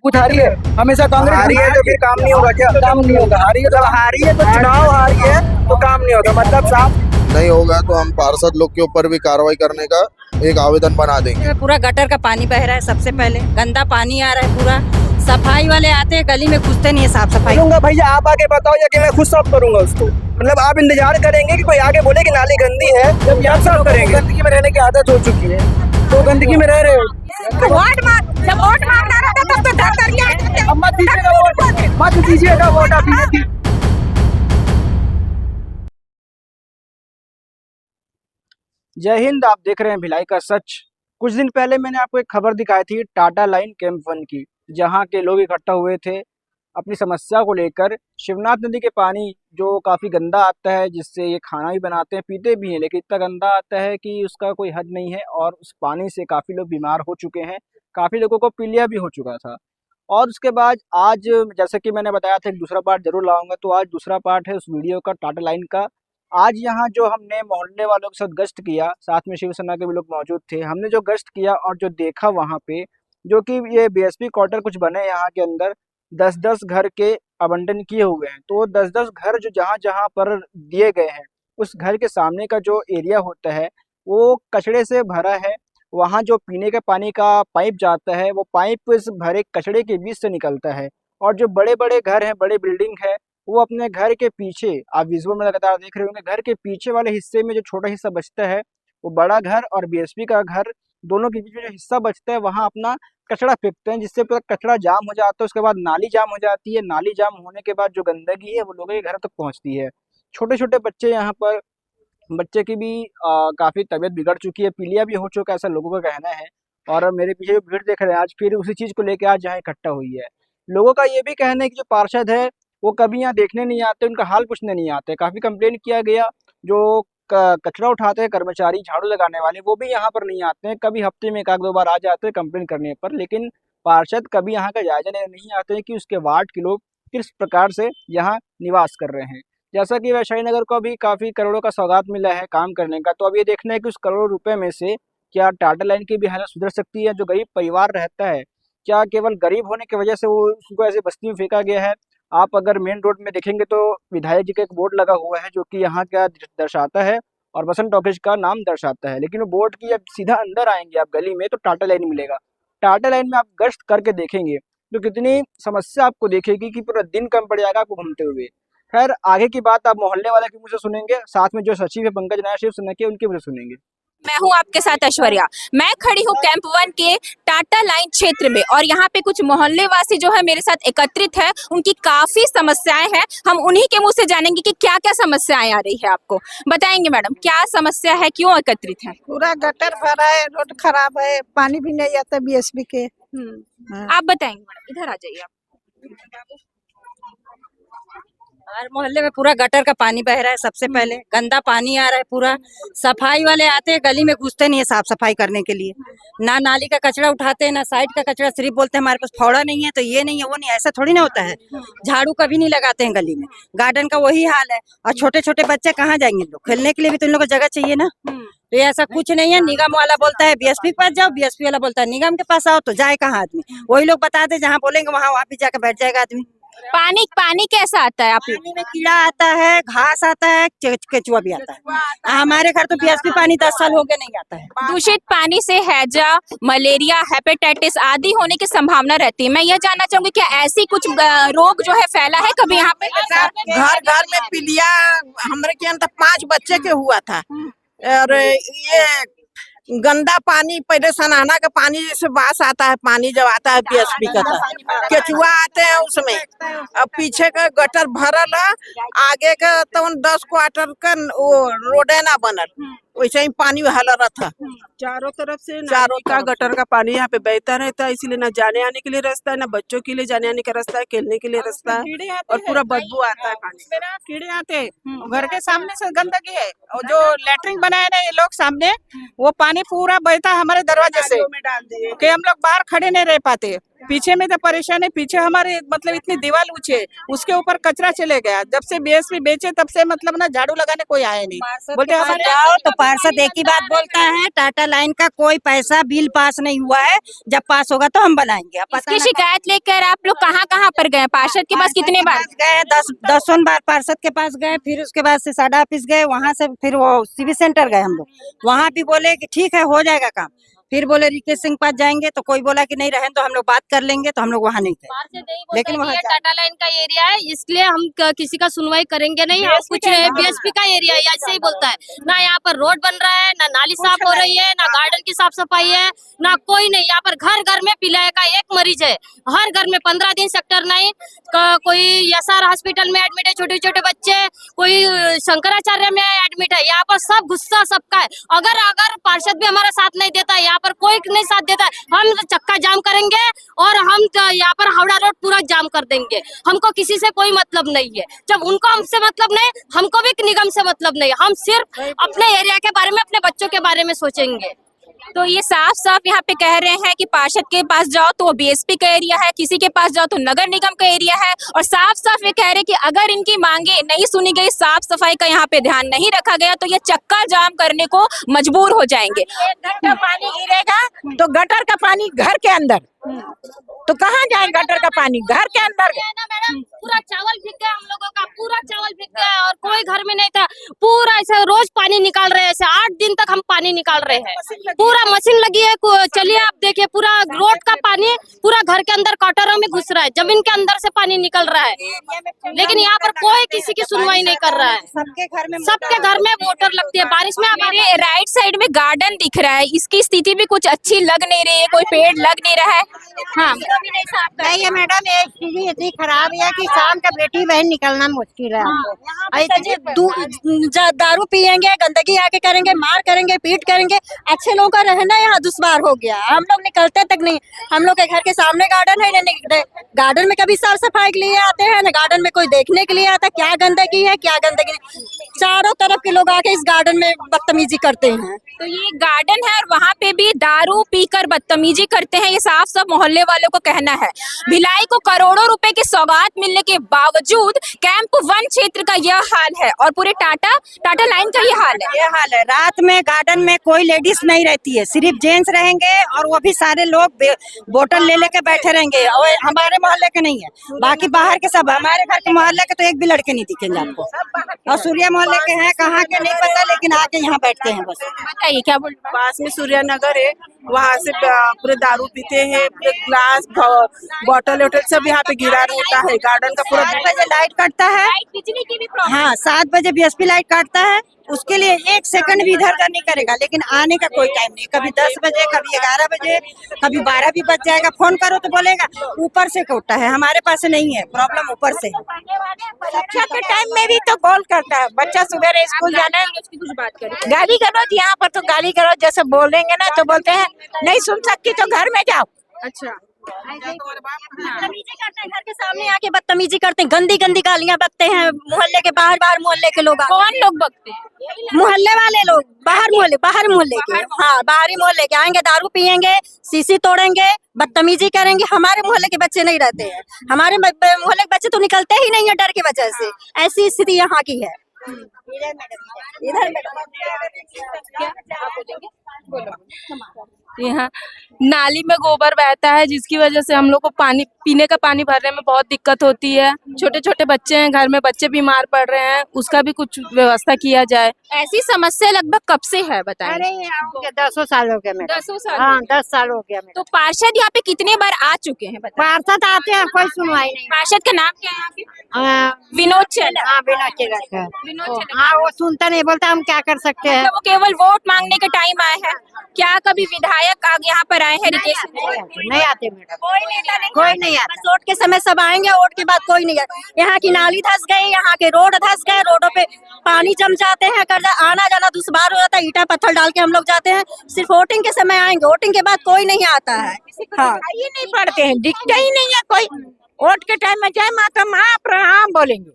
कुछ हारी है, हमेशा कांग्रेस हारी है तो फिर काम नहीं होगा क्या? काम नहीं होगा। हारी है जब हारी है तो चुनाव हारी है तो काम नहीं होगा, मतलब साफ नहीं होगा तो हम पार्षद लोग के ऊपर भी कार्रवाई करने का एक आवेदन बना देंगे। पूरा गटर का पानी बह रहा है, सबसे पहले गंदा पानी आ रहा है पूरा। सफाई वाले आते हैं, गली में घुसते नहीं है साफ सफाई। करूंगा भैया, आप आके बताओ या कि मैं खुद साफ करूंगा उसको? मतलब आप इंतजार करेंगे कि कोई आगे बोले कि नाली गंदी है जब आप साफ करेंगे? गंदगी में रहने की आदत हो चुकी है, तो गंदगी में रह रहे हो। जब वोट मांगना रहता तब तो डर कर के अब मत दीजिएगा वोट, मत दीजिएगा वोट आप इन्हें। जय हिंद, आप देख रहे हैं भिलाई का सच। कुछ दिन पहले मैंने आपको एक खबर दिखाई थी टाटा लाइन कैंप 1 की, जहां के लोग इकट्ठा हुए थे अपनी समस्या को लेकर। शिवनाथ नदी के पानी जो काफ़ी गंदा आता है, जिससे ये खाना भी बनाते हैं, पीते भी हैं, लेकिन इतना गंदा आता है कि उसका कोई हद नहीं है। और उस पानी से काफ़ी लोग बीमार हो चुके हैं, काफ़ी लोगों को पीलिया भी हो चुका था। और उसके बाद आज, जैसे कि मैंने बताया था, एक दूसरा पार्ट जरूर लाऊंगा, तो आज दूसरा पार्ट है उस वीडियो का, टाटा लाइन का। आज यहाँ जो हमने मोहल्ले वालों के साथ गश्त किया, साथ में शिवसेना के भी लोग मौजूद थे, हमने जो गश्त किया और जो देखा वहाँ पे, जो कि ये बीएसपी क्वार्टर कुछ बने यहाँ के अंदर, 10-10 घर के आवंटन किए हुए हैं। तो 10-10 घर जो जहाँ जहाँ पर दिए गए हैं, उस घर के सामने का जो एरिया होता है वो कचड़े से भरा है। वहाँ जो पीने के पानी का पाइप जाता है, वो पाइप इस भरे कचड़े के बीच से निकलता है। और जो बड़े बड़े घर हैं, बड़े बिल्डिंग है, वो अपने घर के पीछे, आप विजुअल में लगातार देख रहे होंगे, घर के पीछे वाले हिस्से में जो छोटा हिस्सा बचता है, वो बड़ा घर और बीएसपी का घर, दोनों के बीच में जो हिस्सा बचता है, वहाँ अपना कचरा फेंकते हैं, जिससे पूरा कचरा जाम हो जाता है। उसके बाद नाली जाम हो जाती है, नाली जाम होने के बाद जो गंदगी है वो लोगों के घर तक पहुँचती है। छोटे छोटे बच्चे यहाँ पर, बच्चे की भी काफ़ी तबीयत बिगड़ चुकी है, पीलिया भी हो चुका है, ऐसा लोगों का कहना है। और मेरे पीछे जो भीड़ देख रहे हैं, आज फिर उसी चीज़ को लेकर आज यहाँ इकट्ठा हुई है। लोगों का ये भी कहना है कि जो पार्षद है वो कभी यहाँ देखने नहीं आते, उनका हाल पूछने नहीं आते। काफ़ी कंप्लेन किया गया, जो कचरा उठाते हैं कर्मचारी, झाड़ू लगाने वाले, वो भी यहाँ पर नहीं आते हैं। कभी हफ्ते में 1-2 बार आ जाते हैं कंप्लेन करने पर, लेकिन पार्षद कभी यहाँ का जायजा नहीं आते हैं कि उसके वार्ड के लोग किस प्रकार से यहाँ निवास कर रहे हैं। जैसा कि वैशाली नगर को अभी काफ़ी करोड़ों का सौगात मिला है काम करने का, तो अब ये देखना है कि उस करोड़ों रुपए में से क्या टाटा लाइन की भी हालत सुधर सकती है। जो गरीब परिवार रहता है, क्या केवल गरीब होने की वजह से वो उसको ऐसे बस्ती में फेंका गया है? आप अगर मेन रोड में देखेंगे तो विधायक जी का एक बोर्ड लगा हुआ है, जो कि यहाँ क्या दर्शाता है और बसंत टॉकीज का नाम दर्शाता है। लेकिन वो बोर्ड की जब सीधा अंदर आएंगे आप गली में, तो टाटा लाइन मिलेगा। टाटा लाइन में आप गश्त करके देखेंगे तो कितनी समस्या आपको देखेगी कि पूरा दिन कम पड़ जाएगा आपको घूमते हुए। खैर, आगे की बात आप मोहल्ले वाले के मुँह से सुनेंगे, साथ में जो सचिव है पंकज नायर शिवसेना के, उनके मुँह से सुनेंगे। मैं हूं आपके साथ ऐश्वर्या। मैं खड़ी हूं कैंप 1 के टाटा लाइन क्षेत्र में, और यहाँ पे कुछ मोहल्ले वासी जो है मेरे साथ एकत्रित है। उनकी काफी समस्याएं हैं, हम उन्हीं के मुंह से जानेंगे कि क्या क्या समस्याएं आ रही है। आपको बताएंगे मैडम, क्या समस्या है, क्यों एकत्रित है? पूरा गटर भरा है, रोड खराब है, पानी भी नहीं आता बीएसबी के। आप बताएंगे मैडम, इधर आ जाइए आप। हर मोहल्ले में पूरा गटर का पानी बह रहा है, सबसे पहले गंदा पानी आ रहा है पूरा। सफाई वाले आते हैं, गली में घुसते नहीं है साफ सफाई करने के लिए। ना नाली का कचरा उठाते हैं, ना साइड का कचरा। सिर्फ बोलते हैं हमारे पास फावड़ा नहीं है, तो ये नहीं है वो नहीं, ऐसा थोड़ी ना होता है। झाड़ू कभी नहीं लगाते हैं गली में। गार्डन का वही हाल है। और छोटे छोटे बच्चे कहाँ जाएंगे, लोग खेलने के लिए भी तो इन लोगों को जगह चाहिए ना। तो ये ऐसा कुछ नहीं है। निगम वाला बोलता है बीएसपी के पास जाओ, बीएसपी वाला बोलता है निगम के पास आओ, तो जाए कहाँ आदमी? वही लोग बताते जहाँ बोलेंगे वहाँ भी जाकर बैठ जाएगा आदमी। पानी कैसा आता है? आप पानी में कीड़ा आता है, घास आता है, केचुआ भी आता है। हमारे घर तो बीएसपी पानी 10 साल हो गए नहीं आता है। दूषित पानी से हैजा, मलेरिया, हेपेटाइटिस आदि होने की संभावना रहती है। मैं यह जानना चाहूंगी, क्या ऐसी कुछ रोग जो है फैला है कभी यहाँ पे? घर घर में पीलिया हमारे के यहाँ 5 बच्चे के हुआ था। और ये गंदा पानी, पहले सनाना का पानी जैसे बास आता है, पानी जब आता है बीएसपी का, केचुआ आते हैं उसमें। अब पीछे का गटर भरल है, आगे का तो 10 क्वार्टर का वो रोडे ना बनल, वैसे ही पानी हल रहा था। चारों तरफ से का गटर का पानी यहाँ पे बहता रहता है, इसलिए ना जाने आने के लिए रास्ता है, ना बच्चों के लिए जाने आने का रास्ता है, खेलने के लिए रास्ता है, और पूरा बदबू आता है पानी से। कीड़े आते हैं, घर के सामने से गंदगी है, और जो लेटरिन बनाए ना ये लोग सामने, वो पानी पूरा बहता है हमारे दरवाजे से, कि हम लोग बाहर खड़े नहीं रह पाते। पीछे में तो परेशान है, पीछे हमारे मतलब इतनी दीवार ऊंची है, उसके ऊपर कचरा चले गया। जब से बीएसपी बेचे तब से मतलब ना झाड़ू लगाने कोई आया नहीं। बोलते हमारे जाओ तो पार्षद एक ही बात बोलता है, टाटा लाइन का कोई पैसा बिल पास नहीं हुआ है, जब पास होगा तो हम बनाएंगे। अब पता इसकी ना शिकायत लेकर आप लोग कहाँ कहाँ पर गए? पार्षद के पास कितने बार? गए, 10 बार पार्षद के पास गए, फिर उसके बाद से साडा ऑफिस गए, वहां से फिर वो सिविल सेंटर गए हम लोग, वहां भी बोले कि ठीक है हो जाएगा काम। फिर बोले रिकेश सिंह पास जाएंगे, तो कोई बोला कि नहीं रहें तो हम लोग बात कर लेंगे, तो हम लोग वहाँ नहीं गए। लेकिन वहाँ टाटा लाइन का एरिया है, इसलिए हम किसी का सुनवाई करेंगे नहीं। और कुछ बीएसपी का एरिया है, ऐसे ही बोलता है। ना यहाँ पर रोड बन रहा है, ना नाली साफ हो रही है, ना गार्डन की साफ सफाई है, ना कोई नहीं। यहाँ पर घर घर में पीलिया का एक मरीज है, हर घर में 15 दिन सेक्टर 9 कोई एसआर हॉस्पिटल में एडमिट है, छोटे छोटे बच्चे, कोई शंकराचार्य में एडमिट है। यहाँ पर सब गुस्सा सबका है। अगर पार्षद भी हमारा साथ नहीं देता है, यहाँ पर कोई नहीं साथ देता है, हम चक्का जाम करेंगे और हम यहाँ पर हावड़ा रोड पूरा जाम कर देंगे। हमको किसी से कोई मतलब नहीं है। जब उनको हमसे मतलब नहीं, हमको भी निगम से मतलब नहीं। हम सिर्फ अपने एरिया के बारे में, अपने बच्चों के बारे में सोचेंगे। तो ये साफ साफ यहाँ पे कह रहे हैं कि पार्षद के पास जाओ तो वो बीएसपी का एरिया है, किसी के पास जाओ तो नगर निगम का एरिया है। और साफ साफ ये कह रहे हैं कि अगर इनकी मांगे नहीं सुनी गई, साफ सफाई का यहाँ पे ध्यान नहीं रखा गया, तो ये चक्का जाम करने को मजबूर हो जाएंगे। 1 घंटा पानी गिरेगा तो गटर का पानी घर के अंदर, तो कहाँ जाए गटर का पानी? घर के अंदर। मैडम पूरा चावल बिक गया, हम लोगों का पूरा चावल बिक गया और कोई घर में नहीं था। पूरा ऐसे रोज पानी निकाल रहे हैं, ऐसे 8 दिन तक हम पानी निकाल रहे हैं। पूरा मशीन लगी है, चलिए आप देखिए, पूरा रोड का पानी पूरा घर के अंदर कटरों में घुस रहा है, जमीन के अंदर से पानी निकल रहा है। लेकिन यहाँ पर कोई किसी की सुनवाई नहीं कर रहा है। सबके घर में मोटर लगती है। बारिश में मेरे राइट साइड में गार्डन दिख रहा है, इसकी स्थिति भी कुछ अच्छी लग नहीं रही है, कोई पेड़ लग नहीं रहा है। हाँ नहीं है मैडम, ये स्थिति इतनी खराब है कि शाम का बेटी बहन निकलना मुश्किल है। दारू पियेंगे, गंदगी आके करेंगे, मार करेंगे, पीट करेंगे, अच्छे लोगों का रहना यहाँ दुश्वार हो गया। हम लोग निकलते तक नहीं। हम लोग के घर के सामने गार्डन है, नहीं गार्डन में कभी साफ सफाई के लिए आते हैं, न गार्डन में कोई देखने के लिए आता। क्या गंदगी है, क्या गंदगी नहीं। चारों तरफ के लोग आके इस गार्डन में बदतमीजी करते हैं। तो ये गार्डन है और वहाँ पे भी दारू पीकर बदतमीजी करते हैं, ये साफ साफ मोहल्ले वालों को कहना है। भिलाई को करोड़ों रुपए की सौगात मिलने के बावजूद कैंप 1 क्षेत्र का यह हाल है और पूरे टाटा लाइन का यह हाल है। रात में गार्डन में कोई लेडीज नहीं रहती है, सिर्फ जेंट्स रहेंगे और वो भी सारे लोग बोतल ले लेके बैठे रहेंगे। और हमारे मोहल्ले के नहीं है, बाकी बाहर के सब। हमारे घर के मोहल्ले के तो एक भी लड़के नहीं दिखेंगे आपको। और सूर्या मोहल्ले के हैं, कहाँ के नहीं पता, लेकिन आके यहाँ बैठते हैं बस। बताइए क्या बोल। पास में सूर्या नगर है, वहाँ से पूरे दारू पीते हैं, पूरे ग्लास बॉटल वोटल सब यहाँ पे गिरा रहता है। गार्डन का पूरा 7 बजे लाइट कटता है, बिजली की भी प्रॉब्लम। हाँ 7 बजे बीएसपी लाइट काटता है, उसके लिए 1 सेकंड भी इधर उधर नहीं करेगा। लेकिन आने का कोई टाइम नहीं, कभी 10 बजे, कभी 11 बजे, कभी 12 भी बज जाएगा। फोन करो तो बोलेगा ऊपर से कटता है, हमारे पास नहीं है प्रॉब्लम, ऊपर से। शिक्षा के टाइम में भी तो कॉल करता है, बच्चा सुबह स्कूल जाना है, कुछ बात करें। गाली गलौज यहाँ पर तो गाली गलौज जैसे बोलेंगे ना तो बोलते हैं नहीं सुन सकती तो घर में जाओ। अच्छा बदतमीजी करते हैं, घर के सामने आके बदतमीजी करते हैं, गंदी गंदी गालियां बकते हैं। मोहल्ले के बाहर मोहल्ले के लोग, कौन लोग बकते हैं? मोहल्ले वाले लोग, बाहर मोहल्ले के, हाँ बाहरी मोहल्ले के आएंगे, दारू पियेंगे, शीशी तोड़ेंगे, बदतमीजी करेंगे। हमारे मोहल्ले के बच्चे नहीं रहते हैं, हमारे मोहल्ले के बच्चे तो निकलते ही नहीं है डर की वजह से। ऐसी स्थिति यहाँ की है। इधर यहाँ नाली में गोबर बहता है, जिसकी वजह से हम लोग को पानी पीने का पानी भरने में बहुत दिक्कत होती है। छोटे छोटे बच्चे हैं घर में, बच्चे बीमार पड़ रहे हैं, उसका भी कुछ व्यवस्था किया जाए। ऐसी समस्या लगभग कब से है बताएं? अरे 10 साल हो गया मेरा। 10 साल? हाँ 10 साल हो गया मेरा। तो पार्षद यहाँ पे कितने बार आ चुके हैं बताएं? पार्षद आते हैं, कोई सुनवाई नहीं। पार्षद का नाम क्या है आपके? हाँ, विनोद चेला। हाँ विनोद चेला। विनोद चेला। हाँ वो सुनता नहीं, बोलता हम क्या कर सकते हैं। वो केवल वोट मांगने के टाइम आए हैं, क्या कभी विधायक आगे यहाँ पर आए हैं? रिकेश नहीं आते मैडम, कोई नहीं आता। वोट के समय सब आएंगे, वोट के बाद कोई नहीं आता। यहाँ की नाली धंस गई, यहाँ के रोड धंस गए, रोडों पे पानी जम जाते हैं, आना जाना दुश्वार हो जाता है, ईटा पत्थर डाल के हम लोग जाते हैं। सिर्फ वोटिंग के समय आएंगे, वोटिंग के बाद कोई नहीं आता है। हाँ ये नहीं पढ़ते हैं, दिखता ही नहीं है कोई। वोट के टाइम में जय माता माँ प्रणाम बोलेंगे,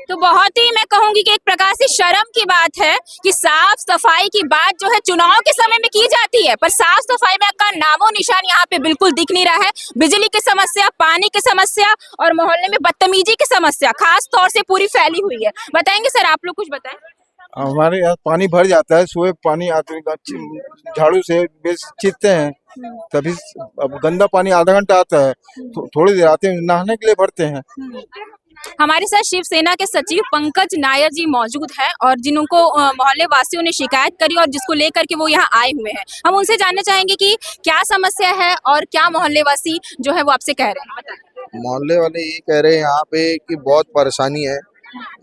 तो बहुत ही मैं कहूंगी कि एक प्रकार से शर्म की बात है कि साफ सफाई की बात जो है चुनाव के समय में की जाती है, पर साफ सफाई में का नामो निशान यहाँ पे बिल्कुल दिख नहीं रहा है। बिजली की समस्या, पानी की समस्या और मोहल्ले में बदतमीजी की समस्या खास तौर से पूरी फैली हुई है। बताएंगे सर, आप लोग कुछ बताएं। हमारे यहाँ पानी भर जाता है, सुबह पानी आते झाड़ू से छींटते हैं, तभी अब गंदा पानी आधा घंटा आता है, थोड़ी देर आते हैं, नहाने के लिए भरते हैं। हमारे साथ शिवसेना के सचिव पंकज नायर जी मौजूद हैं और जिनको मोहल्ले वासियों ने शिकायत करी और जिसको लेकर के वो यहाँ आए हुए हैं। हम उनसे जानना चाहेंगे कि क्या समस्या है और क्या मोहल्ले वासी जो है वो आपसे कह रहे हैं। बताएं। मोहल्ले वाले ये कह रहे हैं यहाँ पे कि बहुत परेशानी है,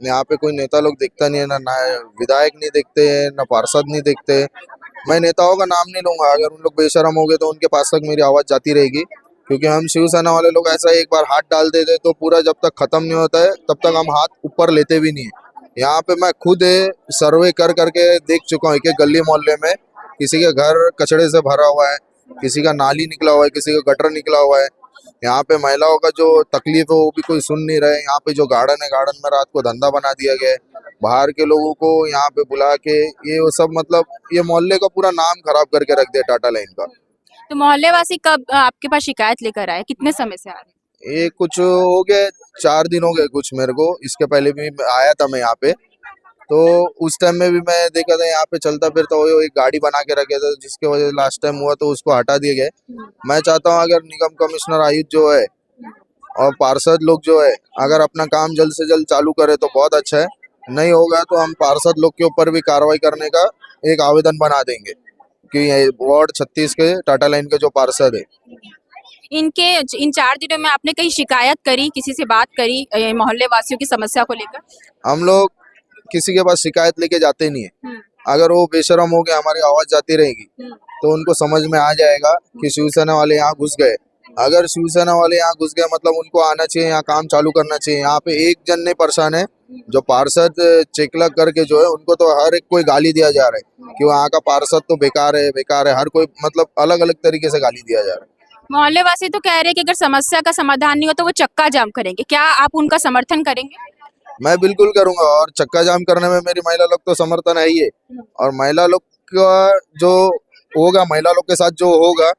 यहाँ पे कोई नेता लोग दिखता नहीं है, ना विधायक नहीं दिखते हैं, ना पार्षद नहीं दिखते। मैं नेताओं का नाम नहीं लूंगा, अगर उन लोग बेशरम हो गए तो उनके पास तक मेरी आवाज जाती रहेगी, क्योंकि हम शिवसेना वाले लोग ऐसा एक बार हाथ डाल देते तो पूरा जब तक खत्म नहीं होता है तब तक हम हाथ ऊपर लेते भी नहीं है। यहाँ पे मैं खुद सर्वे कर करके देख चुका हूँ कि गली मोहल्ले में किसी के घर कचड़े से भरा हुआ है, किसी का नाली निकला हुआ है, किसी का गटर निकला हुआ है। यहाँ पे महिलाओं का जो तकलीफ है वो भी कोई सुन नहीं रहे। यहाँ पे जो गार्डन है, गार्डन में रात को धंधा बना दिया गया है, बाहर के लोगों को यहाँ पे बुला के ये वो सब, मतलब ये मोहल्ले का पूरा नाम खराब करके रख दिया टाटा लाइन का। तो मोहल्ले वासी कब आपके पास शिकायत लेकर आए, कितने समय से आ रहे हैं? ये कुछ हो गए 4 दिन हो गए कुछ मेरे को, इसके पहले भी आया था मैं यहाँ पे, तो उस टाइम में भी मैं देखा था यहाँ पे चलता फिरता वो एक गाड़ी बना के रखे थे, जिसके वजह से लास्ट टाइम हुआ तो उसको हटा दिए गए। मैं चाहता हूँ अगर निगम कमिश्नर आयुक्त जो है और पार्षद लोग जो है अगर अपना काम जल्द से जल्द चालू करे तो बहुत अच्छा है, नहीं होगा तो हम पार्षद लोग के ऊपर भी कार्रवाई करने का एक आवेदन बना देंगे कि वार्ड 36 के टाटा लाइन के जो पार्षद है इनके इन 4 दिनों में आपने कहीं शिकायत करी, किसी से बात करी मोहल्ले वासियों की समस्या को लेकर? हम लोग किसी के पास शिकायत लेके जाते नहीं है। अगर वो बेशरम हो गए हमारी आवाज जाती रहेगी तो उनको समझ में आ जाएगा कि शिवसेना वाले यहाँ घुस गए। अगर शिवसेना वाले यहाँ घुस गए मतलब उनको आना चाहिए, यहाँ काम चालू करना चाहिए। यहाँ पे एक जन नहीं परेशान है, जो पार्षद चेकला करके जो है उनको तो हर एक कोई गाली दिया जा रहा है कि वहाँ का पार्षद तो बेकार है, बेकार है, हर कोई मतलब अलग अलग तरीके से गाली दिया जा रहा है। मोहल्ले वासी तो कह रहे हैं कि अगर समस्या का समाधान नहीं हो तो वो चक्का जाम करेंगे, क्या आप उनका समर्थन करेंगे? मैं बिल्कुल करूंगा, और चक्का जाम करने में मेरी महिला लोग तो समर्थन है ही है, और महिला लोग का जो होगा, महिला लोग के साथ जो होगा,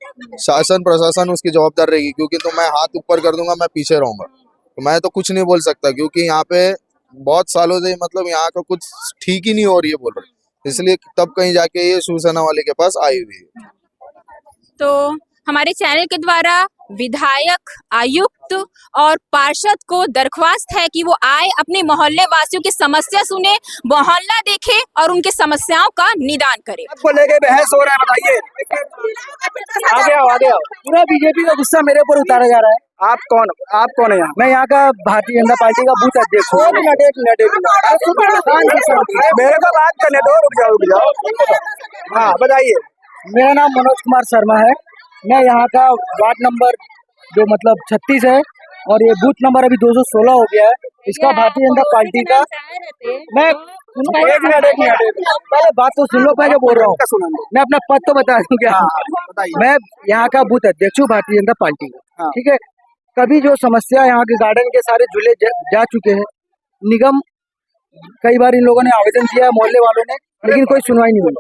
शासन प्रशासन उसकी जवाबदार रहेगी, क्योंकि तो मैं हाथ ऊपर कर दूंगा, मैं पीछे रहूंगा, तो मैं तो कुछ नहीं बोल सकता, क्योंकि यहाँ पे बहुत सालों से मतलब यहाँ का कुछ ठीक ही नहीं हो रही है बोल रहे, इसलिए तब कहीं जाके ये शिवसेना वाले के पास आई हुई है। तो हमारे चैनल के द्वारा विधायक, आयुक्त और पार्षद को दरख्वास्त है कि वो आए, अपने मोहल्ले वासियों की समस्या सुने, मोहल्ला देखे और उनके समस्याओं का निदान करे। आपको लेके बहस हो रहा है, बताइए। आगे आओ। पूरा बीजेपी का गुस्सा मेरे ऊपर उतारा जा रहा है। आप कौन है यहाँ? मैं यहाँ का भारतीय जनता पार्टी का बूथ अध्यक्ष हूँ। मेरे को बात करने दो, रुक जाओ। हाँ बताइए। मेरा नाम मनोज कुमार शर्मा है। मैं यहाँ का वार्ड नंबर जो मतलब 36 है और ये बूथ नंबर अभी 216 हो गया है, इसका भारतीय जनता पार्टी का। मैं एक मिनट पहले बात तो सुन लो, मैं जो बोल रहा हूँ, मैं अपना पद तो बता दूं क्या? मैं यहाँ का बूथ अध्यक्ष हूँ भारतीय जनता पार्टी का, ठीक है। कभी जो समस्या यहाँ के गार्डन के सारे झूले जा चुके हैं, निगम कई बार इन लोगों ने आवेदन दिया मोहल्ले वालों ने, लेकिन कोई सुनवाई नहीं हुई।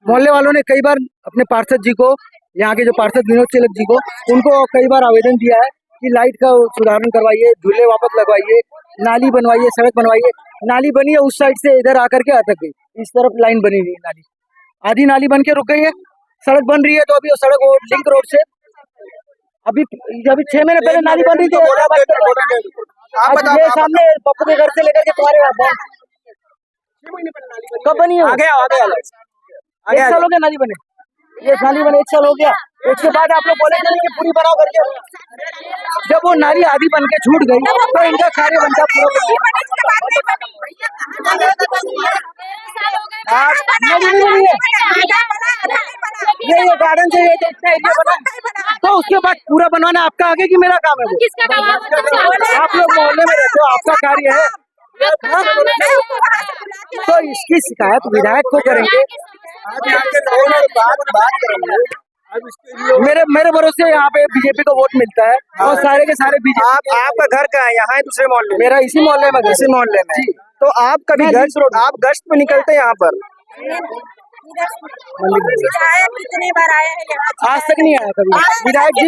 मोहल्ले वालों ने कई बार अपने पार्षद जी को, यहाँ के जो पार्षद विनोद चिलक जी को, उनको कई बार आवेदन दिया है कि लाइट का सुधारण करवाइए, झूले वापस लगवाइए, नाली बनवाइए, सड़क बनवाइए। नाली बनी है उस साइड से, इधर आकर के अटक गई, इस तरफ लाइन बनी हुई है, नाली आधी नाली बन के रुक गई है, सड़क बन रही है। तो अभी वो सड़क लिंक रोड से अभी 6 महीने पहले नाली बन रही थी, ये सामने पप्पू के घर से लेकर के तुम्हारे यहाँ कब बनी है? आगे एक साल हो गया नाली बने, ये नाली बने 1 साल हो गया। उसके बाद आप लोग बोले कि पूरी बनाओ करके, जब वो नाली आधी बन के छूट गई तो इनका कार्य बनता पूरा। ये गार्डन से ये इतना एरिया बना, तो उसके बाद पूरा बनवाना आपका आगे कि मेरा काम है? वो आप लोग मोहल्ले में रहते हो, आपका कार्य है। तो इसकी शिकायत विधायक को करेंगे। मेरे भरोसे यहाँ पे बीजेपी को वोट मिलता है और सारे के सारे बीजेपी। आपका घर कहाँ है? यहाँ है दूसरे मोहल्ले? मेरा इसी मोहल्ले में। इसी मोहल्ले में। तो आप कभी आप गश्त पे निकलते हैं यहाँ पर? कितने बार आया है यहाँ आज तक नहीं आया कभी विधायक जी?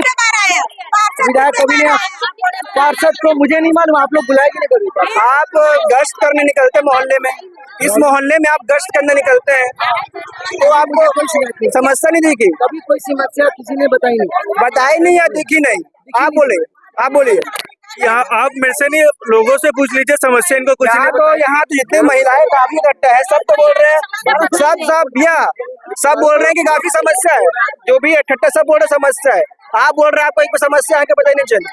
विधायक कभी नहीं आया? पार्षद को मुझे नहीं मालूम, आप लोग बुलाए कि नहीं कभी? आप गश्त करने निकलते मोहल्ले में, इस मोहल्ले में आप गश्त करने निकलते हैं, तो आपको समस्या नहीं दिखी? कभी कोई समस्या किसी ने बताई नहीं? बताई नहीं या दिखी नहीं? आप बोलिए। यहाँ आप मेरे से नहीं, लोगों से पूछ लीजिए, समस्या इनको कुछ नहीं यहाँ तो जितने महिलाएं काफी इकट्ठा है, सब तो बोल रहे हैं, सब बोल रहे हैं कि काफी समस्या है, जो भी इकट्ठा सब बोल रहे समस्या है। आप बोल रहे हैं आपको एक समस्या है कि पता ही नहीं चली?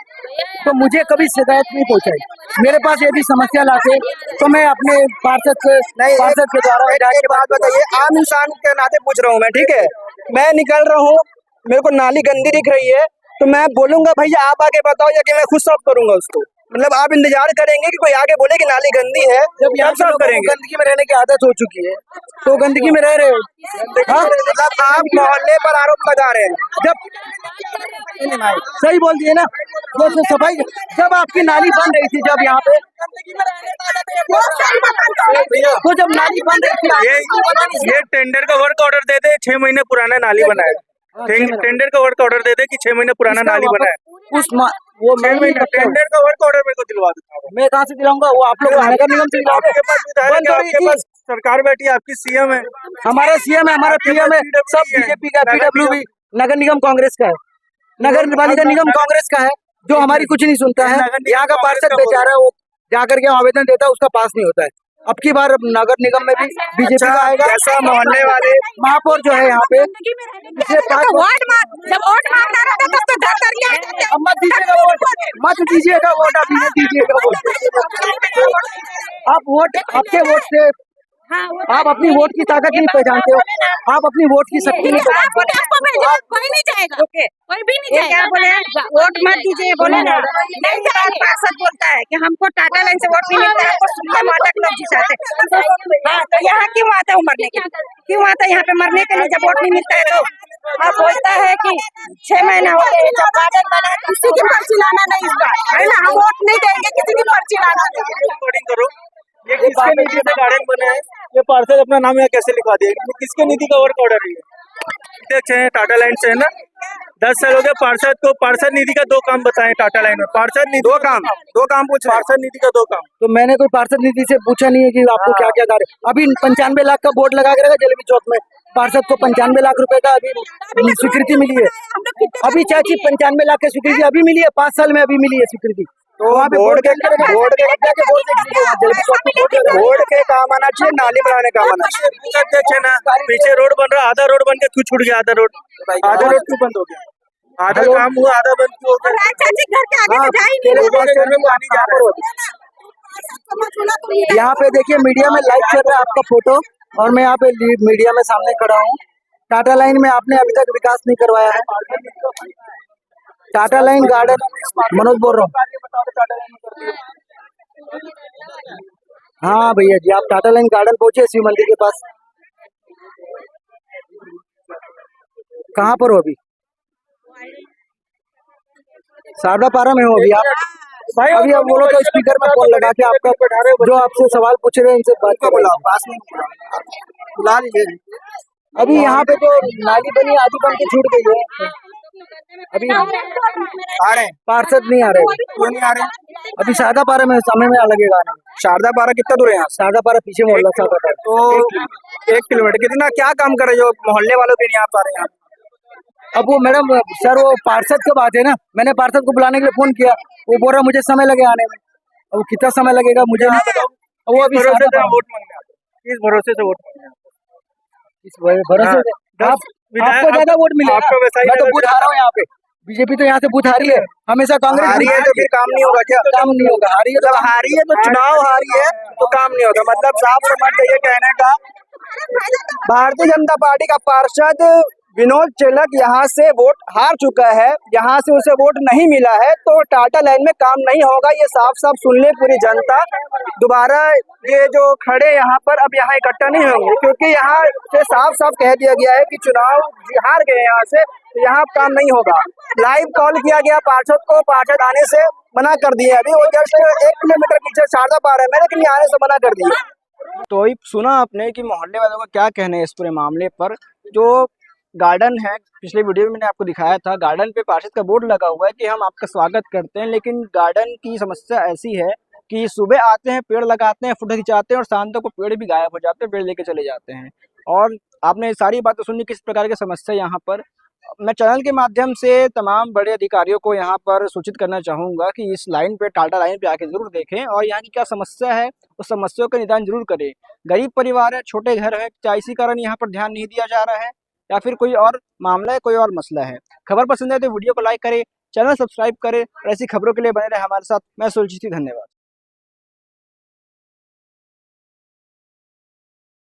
तो मुझे कभी शिकायत नहीं पहुंचाई। मेरे पास यदि समस्या लाते तो मैं अपने पार्षद के द्वारा एक बात बताइए, आम इंसान के नाते पूछ रहा हूँ मैं, ठीक है? मैं निकल रहा हूँ, मेरे को नाली गंदी दिख रही है, तो मैं बोलूंगा भैया आप आगे बताओ या कि मैं खुद साफ करूंगा उसको? मतलब आप इंतजार करेंगे कि कोई आगे बोले कि नाली गंदी है जब यहाँ साफ करेंगे? गंदगी में रहने की आदत हो चुकी है तो गंदगी में रह रहे हो। हाँ? मतलब आप मोहल्ले पर आरोप लगा रहे हैं? जब सही बोल दिए ना, जैसे सफाई जब आपकी नाली बन रही थी, जब यहाँ पे तो जब नाली बन रही थी, ये टेंडर का वर्क ऑर्डर दे दे, 6 महीने पुराना नाली बनाया। टेंडर का वर्क ऑर्डर दे दे कि 6 महीने पुराना नाली बनाया। वो मैं टेंडर का वर्क ऑर्डर मेरे को दिलवा दो। मैं कहाँ से दिलाऊंगा? वो आप लोग नगर निगम से दिलाओगे। आपके पास विधायक है, आपके पास सरकार बैठी है, आपकी सीएम है, हमारा सीएम है, हमारा पीएम है, सब बीजेपी का, पीडब्ल्यू भी नगर निगम कांग्रेस का है, नगर पालिका निगम कांग्रेस का है, जो हमारी कुछ नहीं सुनता है। यहाँ का पार्षद बेचारा है, वो जाकर के आवेदन देता है, उसका पास नहीं होता है। अब की बार नगर निगम में भी बीजेपी का आएगा। ऐसा मोहल्ले वाले महापौर जो है यहाँ पे मत दीजिएगा वोट, अभी नहीं दीजिएगा वोट। आप वोट, आपके वोट से आप अपनी वोट की ताकत नहीं पहचानते हो, आप अपनी वोट की शक्ति नहीं पहचानते हो। कोई नहीं जाएगा, कोई भी नहीं जाएगा। बोले वोट मत दीजिए, बोले ना, नहीं पार्षद बोलता है कि हमको टाटा लाइन से वोट नहीं मिलता है, हमको सुनने मालक लोग जिताते। हाँ, तो यहाँ क्यों आता हूँ मरने के लिए? क्यों आता है यहाँ पे मरने के लिए जब वोट नहीं मिलता है? तो अब बोलता है कि 6 महीना हो गए जब गार्डन बना, किसी की पर्ची लाना नहीं इस बार, है ना? हम वोट नहीं देंगे, किसी की पर्ची लाना नहीं। करो, ये किसके नीति से गार्डन बना है? ये पार्षद अपना नाम यहाँ कैसे लिखवा दिया? किसके नीति का वर्क ऑर्डर है? अध्यक्ष है टाटा लाइन से, है ना? 10 साल हो गए पार्षद को। पार्षद नीति का 2 काम बताएं टाटा लाइन में। पार्षद नीति 2 काम पूछ। पार्षद नीति का 2 काम। तो मैंने कोई पार्षद नीति से पूछा नहीं है कि आपको क्या क्या कार्य। अभी 95 लाख का बोर्ड लगा के रखा जलेबी चौक में, पार्षद को 95 लाख रुपए का अभी स्वीकृति मिली है। अभी चाची 95 लाख की स्वीकृति अभी मिली है, 5 साल में अभी मिली है स्वीकृति। तो बोर्ड के काम आना चाहिए, नाली बनाने का आना चाहिए। अध्यक्ष है ना, पीछे रोड बन रहा, आधा रोड बन के क्यों छूट गया? आधा रोड क्यों बंद हो गया? आधा काम हुआ, आधा बंद क्यों हो गया? यहाँ पे देखिए मीडिया में लाइव चल रहा है आपका फोटो, और मैं यहाँ पे मीडिया में सामने खड़ा हूँ। टाटा लाइन में आपने अभी तक विकास नहीं करवाया है। टाटा लाइन गार्डन, मनोज बोल रहा हूँ। हाँ भैया जी, आप टाटा लाइन गार्डन पहुंचे शिव मंदिर के पास? कहाँ पर हो अभी? शारदा पारा में हो अभी आप? अभी आप बोलो तो स्पीकर में फोन लगा के आपका जो आपसे सवाल पूछ रहे हैं इनसे बात कर बोला, पास नहीं बुला लीजिए। अभी यहाँ पे जो नाली बनी आधी बन के छूट गई है, अभी आ रहे हैं पार्षद नहीं आ रहे। क्यों नहीं आ रहे? अभी शारदा पारा में समय में लगेगा आने में। शारदा पारा कितना दूर है यहाँ? शारदा पारा पीछे मोहल्ला शारदा पारा, तो 1 किलोमीटर। कितना क्या काम कर रहे हो मोहल्ले वालों के नहीं आ पा रहे हैं? अब वो मैडम सर, वो पार्षद की बात है ना, मैंने पार्षद को बुलाने के लिए फोन किया, वो बोल रहा मुझे समय लगे आने में। अब वो कितना समय लगेगा मुझे नहीं पता। वो अभी वोट मांगने आते, इस भरोसे से वोट मांगने आते, इस भरोसे से आपको ज्यादा वोट मिलेगा। मैं तो बूथ हारा हूँ यहाँ पे, बीजेपी तो यहाँ से बूथ हारी है हमेशा। कांग्रेस हारी है तो फिर काम नहीं होगा क्या? काम नहीं होगा। हारी है तो चुनाव हारी है तो काम नहीं होगा। मतलब साफ समझ ये कहने का, भारतीय जनता पार्टी का पार्षद विनोद चेलक यहाँ से वोट हार चुका है, यहाँ से उसे वोट नहीं मिला है, तो टाटा लाइन में काम नहीं होगा, ये साफ साफ सुन ले पूरी जनता। दोबारा ये जो खड़े यहाँ पर अब यहाँ इकट्ठा नहीं होंगे, क्योंकि यहाँ से साफ साफ कह दिया गया है कि चुनाव हार गए यहाँ से, तो यहाँ काम नहीं होगा। लाइव कॉल किया गया पार्षद को, पार्षद आने से मना कर दिए। अभी वो जस्ट 1 किलोमीटर पीछे शारदा पार है, लेकिन आने से मना कर दिए। तो ये सुना आपने कि मोहल्ले वालों का क्या कहना है इस पूरे मामले पर। जो गार्डन है, पिछले वीडियो में मैंने आपको दिखाया था, गार्डन पे पार्षद का बोर्ड लगा हुआ है कि हम आपका स्वागत करते हैं, लेकिन गार्डन की समस्या ऐसी है कि सुबह आते हैं, पेड़ लगाते हैं, फोटो खिंचाते हैं और शाम तक वो पेड़ भी गायब हो जाते हैं, पेड़ लेके चले जाते हैं। और आपने सारी बातें सुनी किस प्रकार की समस्या यहाँ पर। मैं चैनल के माध्यम से तमाम बड़े अधिकारियों को यहाँ पर सूचित करना चाहूँगा कि इस लाइन पे, टाटा लाइन पे आके ज़रूर देखें और यहाँ की क्या समस्या है उस समस्या का निदान जरूर करें। गरीब परिवार है, छोटे घर है, क्या इसी कारण यहाँ पर ध्यान नहीं दिया जा रहा है या फिर कोई और मामला है, कोई और मसला है। खबर पसंद है तो वीडियो को लाइक करें, चैनल सब्सक्राइब करें और ऐसी खबरों के लिए बने रहे हमारे साथ। मैं सुरजीत, धन्यवाद।